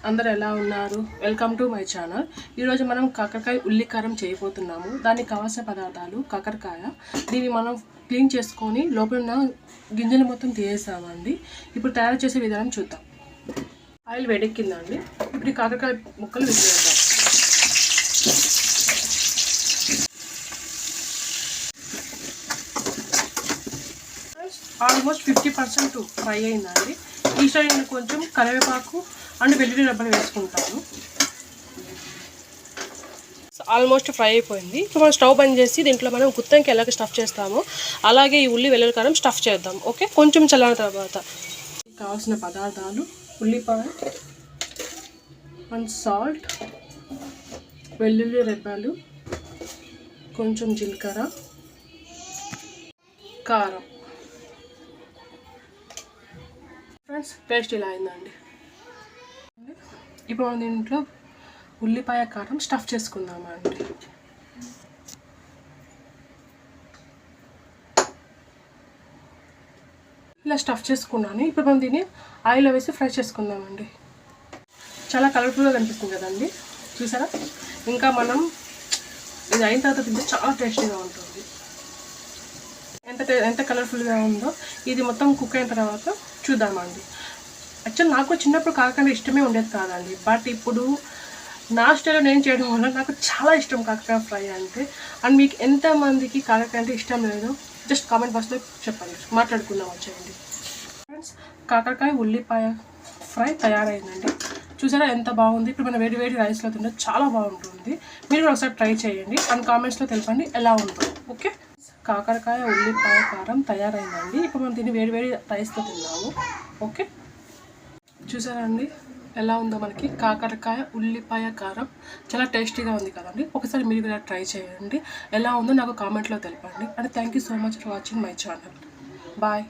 అందరూ ఎలా ఉన్నారు? Welcome to my channel. ఈరోజు మనం కాకరకాయ ఉల్లి కారం చేయబోతున్నాము. దానికి కావాల్సిన పదార్థాలు కాకరకాయ. దీన్ని మనం క్లీన్ చేసుకొని లోపల ఉన్న గింజలు మొత్తం తీసేసామండి. ఇప్పుడు తయారు చేసే విధానం చూద్దాం. ఆయిల్ వేడెక్కిందండి. ఇప్పుడు ఈ కాకరకాయ ముక్కలు విసిరేద్దాం. ఆల్మోస్ట్ 50% ఫ్రై అయిందండి. ఈ సైడ్ నేను కొంచెం కరివేపాకు అండ్ వెల్లుల్లి రెబ్బలు వేసుకుంటాను. ఆల్మోస్ట్ ఫ్రై అయిపోయింది. ఇప్పుడు మనం స్టవ్ బంద్ చేసి దీంట్లో మనం గుత్తంకి ఎలాగ స్టఫ్ చేస్తామో అలాగే ఈ ఉల్లి వెల్లుల్లి కారం స్టఫ్ చేద్దాం. ఓకే, కొంచెం చల్లారిన తర్వాత కావాల్సిన పదార్థాలు ఉల్లిపాయ అండ్ సాల్ట్, వెల్లుల్లి రెబ్బలు, కొంచెం జీలకర్ర, కారం. ఫ్రెండ్స్, పేస్ట్ ఇలా అయిందండి. ఇప్పుడు మనం దీంట్లో ఉల్లిపాయ కారం స్టఫ్ చేసుకుందామండి. ఇలా స్టఫ్ చేసుకున్నాను. ఇప్పుడు మనం దీన్ని ఆయిల్లో వేసి ఫ్రై చేసుకుందామండి. చాలా కలర్ఫుల్గా కనిపిస్తుంది కదండి, చూసారా? ఇంకా మనం ఇది అయిన తర్వాత తింటే చాలా టేస్టీగా ఉంటుంది. ఎంత కలర్ఫుల్గా ఉందో ఇది మొత్తం కుక్ అయిన తర్వాత చూద్దామండి. యాక్చువల్ నాకు చిన్నప్పుడు కాకరకాయ ఇష్టమే ఉండేది కాదండి, బట్ ఇప్పుడు నా స్టైల్లో నేను చేయడం వల్ల నాకు చాలా ఇష్టం కాకరకాయ ఫ్రై అంటే. అండ్ మీకు ఎంతమందికి కాకరకాయ అంటే ఇష్టం లేదో జస్ట్ కామెంట్ బాక్స్లో చెప్పండి, మాట్లాడుకుందాం వచ్చేయండి. ఫ్రెండ్స్, కాకరకాయ ఉల్లిపాయ ఫ్రై తయారైందండి. చూసారా ఎంత బాగుంది? ఇప్పుడు మన వేడి వేడి రైస్లో తింటే చాలా బాగుంటుంది. మీరు కూడా ఒకసారి ట్రై చేయండి అండ్ కామెంట్స్లో తెలపండి ఎలా ఉందో. ఓకే, కాకరకాయ ఉల్లిపాయ కారం తయారైందండి. ఇప్పుడు మనం దీన్ని వేడి వేడి రైస్తో తిన్నాము. ఓకే, చూసారా అండి ఎలా ఉందో? మనకి కాకరకాయ ఉల్లిపాయ కారం చాలా టేస్టీగా ఉంది కదండి. ఒకసారి మీరు కూడా ట్రై చేయండి. ఎలా ఉందో నాకు కామెంట్లో తెలపండి. And thank you so much for watching my channel. Bye.